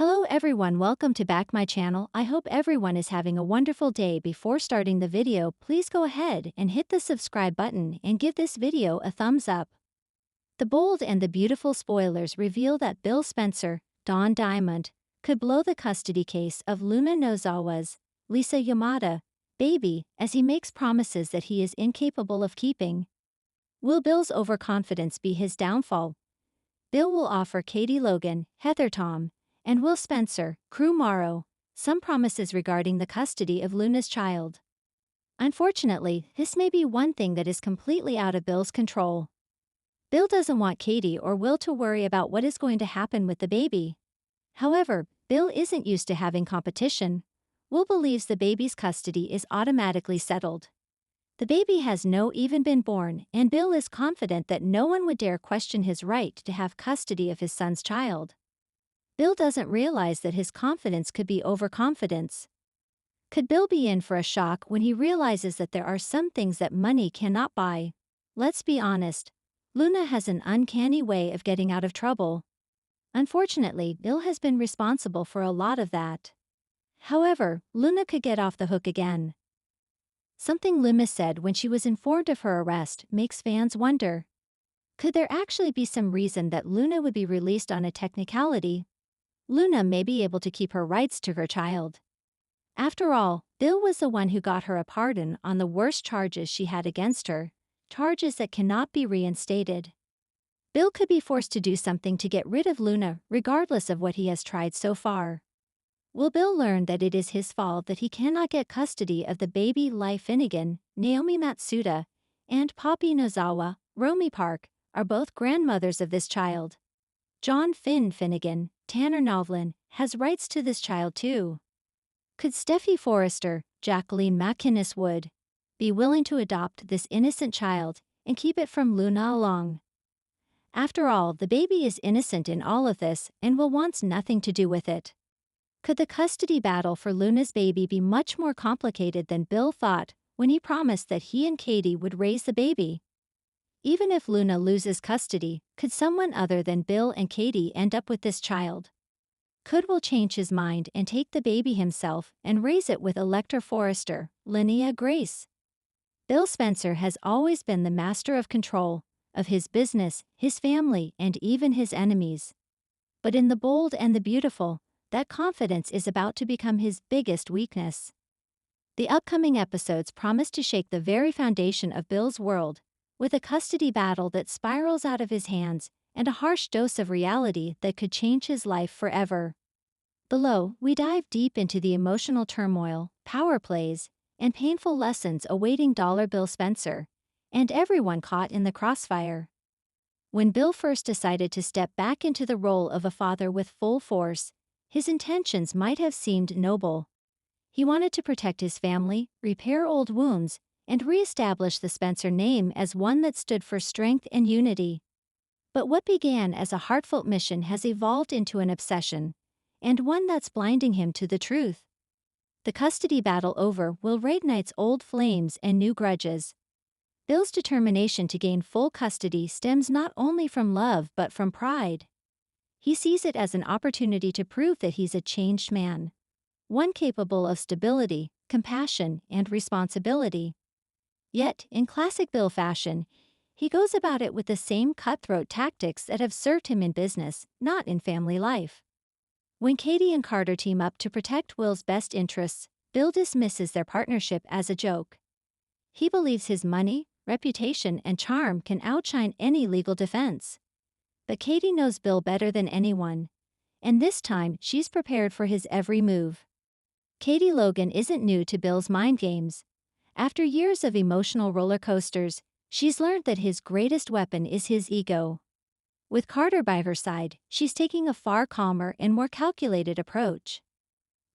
Hello everyone, welcome to back my channel. I hope everyone is having a wonderful day. Before starting the video, please go ahead and hit the subscribe button and give this video a thumbs up. The bold and the beautiful spoilers reveal that Bill Spencer, Don Diamond, could blow the custody case of Luna Nozawa's, Lisa Yamada, baby, as he makes promises that he is incapable of keeping. Will Bill's overconfidence be his downfall? Bill will offer Katie Logan, Heather Tom, and Will Spencer, Crew Morrow, some promises regarding the custody of Luna's child. Unfortunately, this may be one thing that is completely out of Bill's control. Bill doesn't want Katie or Will to worry about what is going to happen with the baby. However, Bill isn't used to having competition. Will believes the baby's custody is automatically settled. The baby has no even been born, and Bill is confident that no one would dare question his right to have custody of his son's child. Bill doesn't realize that his confidence could be overconfidence. Could Bill be in for a shock when he realizes that there are some things that money cannot buy? Let's be honest, Luna has an uncanny way of getting out of trouble. Unfortunately, Bill has been responsible for a lot of that. However, Luna could get off the hook again. Something Luna said when she was informed of her arrest makes fans wonder. Could there actually be some reason that Luna would be released on a technicality? Luna may be able to keep her rights to her child. After all, Bill was the one who got her a pardon on the worst charges she had against her, charges that cannot be reinstated. Bill could be forced to do something to get rid of Luna, regardless of what he has tried so far. Will Bill learn that it is his fault that he cannot get custody of the baby? Lai Finnegan, Naomi Matsuda, and Poppy Nozawa, Romy Park, are both grandmothers of this child. John Finn Finnegan, Tanner Novlin, has rights to this child too. Could Steffi Forrester, Jacqueline McInnes Wood, be willing to adopt this innocent child and keep it from Luna along? After all, the baby is innocent in all of this and will want nothing to do with it. Could the custody battle for Luna's baby be much more complicated than Bill thought when he promised that he and Katie would raise the baby? Even if Luna loses custody, could someone other than Bill and Katie end up with this child? Could Will change his mind and take the baby himself and raise it with Elector Forrester, Linnea Grace? Bill Spencer has always been the master of control, of his business, his family, and even his enemies. But in The Bold and the Beautiful, that confidence is about to become his biggest weakness. The upcoming episodes promise to shake the very foundation of Bill's world, with a custody battle that spirals out of his hands and a harsh dose of reality that could change his life forever. Below, we dive deep into the emotional turmoil, power plays, and painful lessons awaiting Bill Spencer, and everyone caught in the crossfire. When Bill first decided to step back into the role of a father with full force, his intentions might have seemed noble. He wanted to protect his family, repair old wounds, and re-establish the Spencer name as one that stood for strength and unity. But what began as a heartfelt mission has evolved into an obsession, and one that's blinding him to the truth. The custody battle over will reignite old flames and new grudges. Bill's determination to gain full custody stems not only from love but from pride. He sees it as an opportunity to prove that he's a changed man, one capable of stability, compassion, and responsibility. Yet, in classic Bill fashion, he goes about it with the same cutthroat tactics that have served him in business, not in family life. When Katie and Carter team up to protect Will's best interests, Bill dismisses their partnership as a joke. He believes his money, reputation, and charm can outshine any legal defense. But Katie knows Bill better than anyone, and this time she's prepared for his every move. Katie Logan isn't new to Bill's mind games. After years of emotional roller coasters, she's learned that his greatest weapon is his ego. With Carter by her side, she's taking a far calmer and more calculated approach.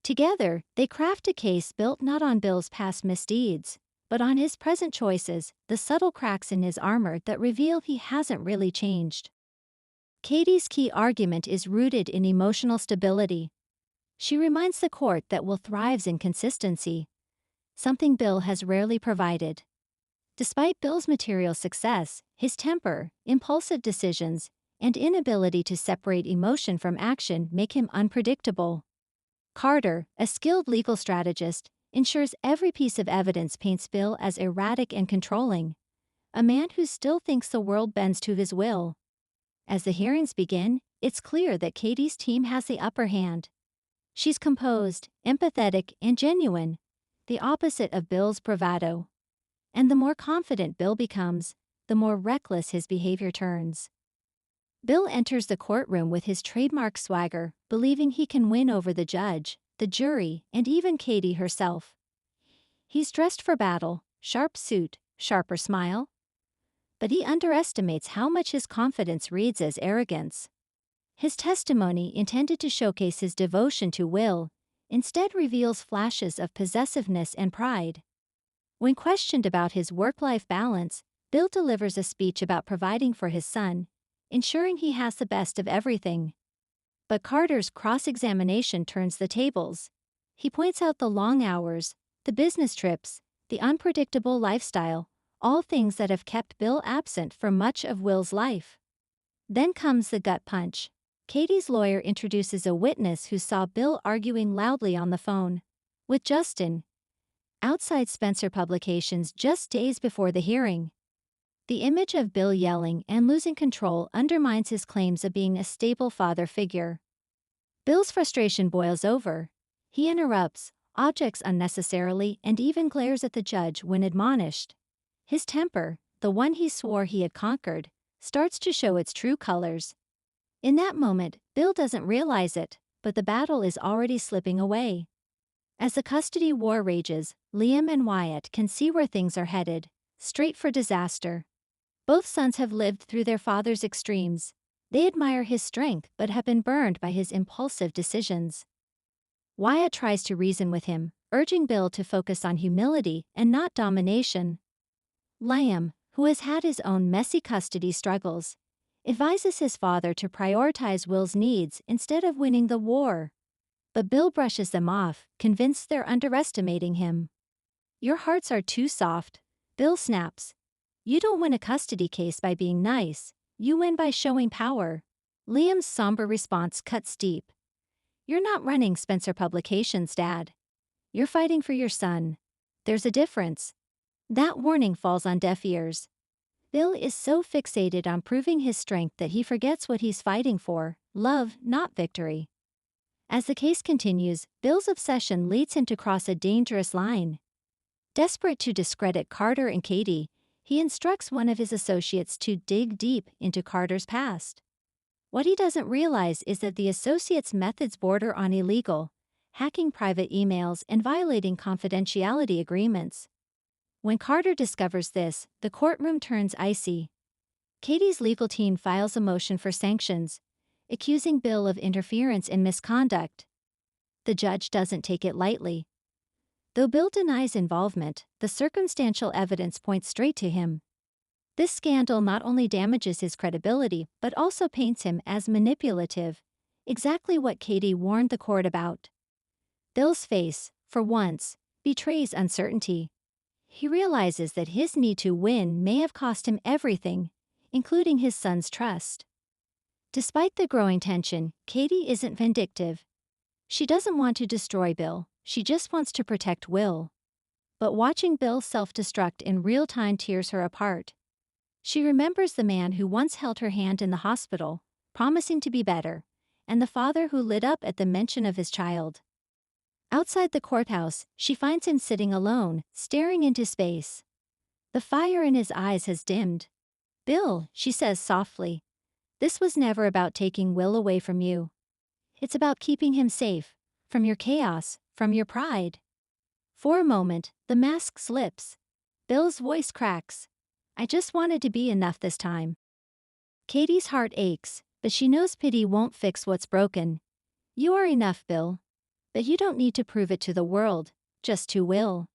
Together, they craft a case built not on Bill's past misdeeds, but on his present choices, the subtle cracks in his armor that reveal he hasn't really changed. Katie's key argument is rooted in emotional stability. She reminds the court that Will thrives in consistency, something Bill has rarely provided. Despite Bill's material success, his temper, impulsive decisions, and inability to separate emotion from action make him unpredictable. Carter, a skilled legal strategist, ensures every piece of evidence paints Bill as erratic and controlling, a man who still thinks the world bends to his will. As the hearings begin, it's clear that Katie's team has the upper hand. She's composed, empathetic, and genuine, the opposite of Bill's bravado. And the more confident Bill becomes, the more reckless his behavior turns. Bill enters the courtroom with his trademark swagger, believing he can win over the judge, the jury, and even Katie herself. He's dressed for battle, sharp suit, sharper smile. But he underestimates how much his confidence reads as arrogance. His testimony, intended to showcase his devotion to Will, instead reveals flashes of possessiveness and pride. When questioned about his work-life balance, Bill delivers a speech about providing for his son, ensuring he has the best of everything. But Carter's cross-examination turns the tables. He points out the long hours, the business trips, the unpredictable lifestyle, all things that have kept Bill absent for much of Will's life. Then comes the gut punch. Katie's lawyer introduces a witness who saw Bill arguing loudly on the phone with Justin outside Spencer Publications just days before the hearing. The image of Bill yelling and losing control undermines his claims of being a stable father figure. Bill's frustration boils over. He interrupts, objects unnecessarily, and even glares at the judge when admonished. His temper, the one he swore he had conquered, starts to show its true colors. In that moment, Bill doesn't realize it, but the battle is already slipping away. As the custody war rages, Liam and Wyatt can see where things are headed, straight for disaster. Both sons have lived through their father's extremes. They admire his strength but have been burned by his impulsive decisions. Wyatt tries to reason with him, urging Bill to focus on humility and not domination. Liam, who has had his own messy custody struggles, advises his father to prioritize Will's needs instead of winning the war. But Bill brushes them off, convinced they're underestimating him. "Your hearts are too soft," Bill snaps. "You don't win a custody case by being nice, you win by showing power." Liam's somber response cuts deep. "You're not running Spencer Publications, Dad. You're fighting for your son. There's a difference." That warning falls on deaf ears. Bill is so fixated on proving his strength that he forgets what he's fighting for: love, not victory. As the case continues, Bill's obsession leads him to cross a dangerous line. Desperate to discredit Carter and Katie, he instructs one of his associates to dig deep into Carter's past. What he doesn't realize is that the associate's methods border on illegal, hacking private emails and violating confidentiality agreements. When Carter discovers this, the courtroom turns icy. Katie's legal team files a motion for sanctions, accusing Bill of interference and misconduct. The judge doesn't take it lightly. Though Bill denies involvement, the circumstantial evidence points straight to him. This scandal not only damages his credibility but also paints him as manipulative, exactly what Katie warned the court about. Bill's face, for once, betrays uncertainty. He realizes that his need to win may have cost him everything, including his son's trust. Despite the growing tension, Katie isn't vindictive. She doesn't want to destroy Bill, she just wants to protect Will. But watching Bill self-destruct in real time tears her apart. She remembers the man who once held her hand in the hospital, promising to be better, and the father who lit up at the mention of his child. Outside the courthouse, she finds him sitting alone, staring into space. The fire in his eyes has dimmed. "Bill," she says softly, "this was never about taking Will away from you. It's about keeping him safe, from your chaos, from your pride." For a moment, the mask slips. Bill's voice cracks. "I just wanted to be enough this time." Katie's heart aches, but she knows pity won't fix what's broken. "You are enough, Bill. But you don't need to prove it to the world, just to Will."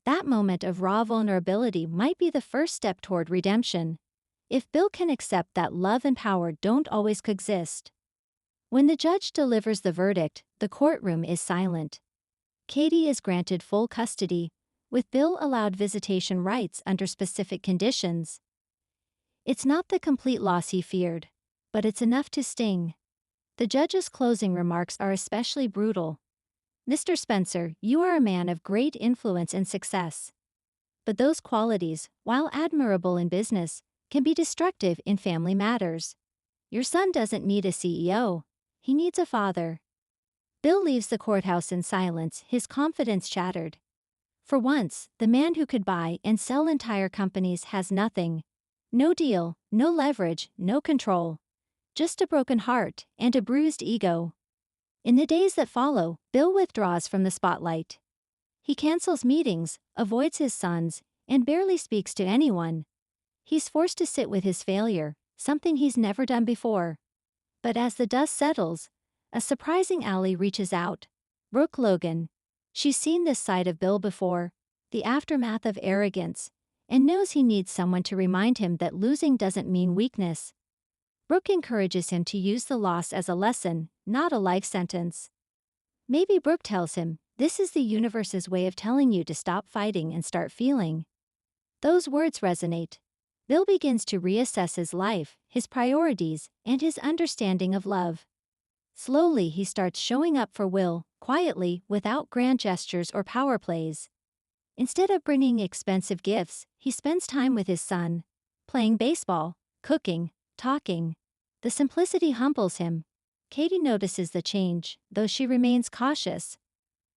That moment of raw vulnerability might be the first step toward redemption. If Bill can accept that love and power don't always coexist. When the judge delivers the verdict, the courtroom is silent. Katie is granted full custody, with Bill allowed visitation rights under specific conditions. It's not the complete loss he feared. but it's enough to sting. The judge's closing remarks are especially brutal. "Mr. Spencer, you are a man of great influence and success. But those qualities, while admirable in business, can be destructive in family matters. Your son doesn't need a CEO. He needs a father." Bill leaves the courthouse in silence, his confidence shattered. For once, the man who could buy and sell entire companies has nothing. No deal, no leverage, no control. Just a broken heart and a bruised ego. In the days that follow, Bill withdraws from the spotlight. He cancels meetings, avoids his sons, and barely speaks to anyone. He's forced to sit with his failure, something he's never done before. But as the dust settles, a surprising ally reaches out. Brooke Logan. She's seen this side of Bill before, the aftermath of arrogance, and knows he needs someone to remind him that losing doesn't mean weakness. Brooke encourages him to use the loss as a lesson, not a life sentence. Maybe Brooke tells him, "This is the universe's way of telling you to stop fighting and start feeling." Those words resonate. Bill begins to reassess his life, his priorities, and his understanding of love. Slowly he starts showing up for Will, quietly, without grand gestures or power plays. Instead of bringing expensive gifts, he spends time with his son, playing baseball, cooking, talking. The simplicity humbles him. Katie notices the change, though she remains cautious.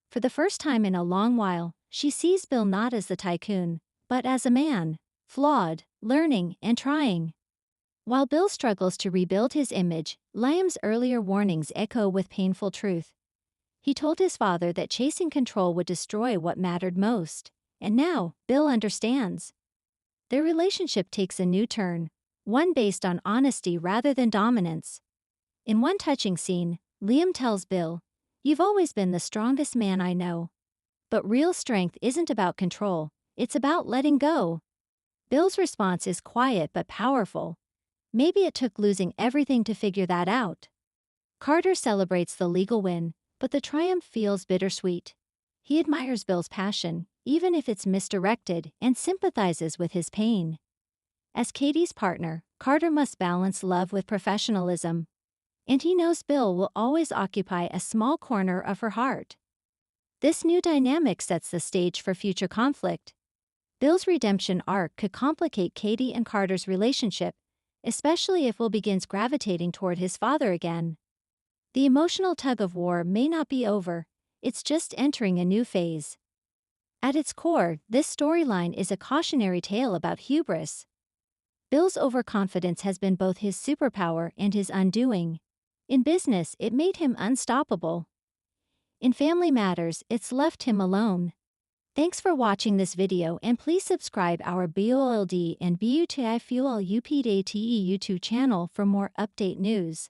For the first time in a long while, she sees Bill not as the tycoon, but as a man, flawed, learning, and trying. While Bill struggles to rebuild his image, Liam's earlier warnings echo with painful truth. He told his father that chasing control would destroy what mattered most, and now, Bill understands. Their relationship takes a new turn, one based on honesty rather than dominance. In one touching scene, Liam tells Bill, "You've always been the strongest man I know. But real strength isn't about control, it's about letting go." Bill's response is quiet but powerful. Maybe it took losing everything to figure that out. Carter celebrates the legal win, but the triumph feels bittersweet. He admires Bill's passion, even if it's misdirected, and sympathizes with his pain. As Katie's partner, Carter must balance love with professionalism. And he knows Bill will always occupy a small corner of her heart. This new dynamic sets the stage for future conflict. Bill's redemption arc could complicate Katie and Carter's relationship, especially if Will begins gravitating toward his father again. The emotional tug-of-war may not be over, it's just entering a new phase. At its core, this storyline is a cautionary tale about hubris. Bill's overconfidence has been both his superpower and his undoing. In business, it made him unstoppable. In family matters, it's left him alone. Thanks for watching this video, and please subscribe our BOLD and BUTIFUEL UPDATE YouTube channel for more update news.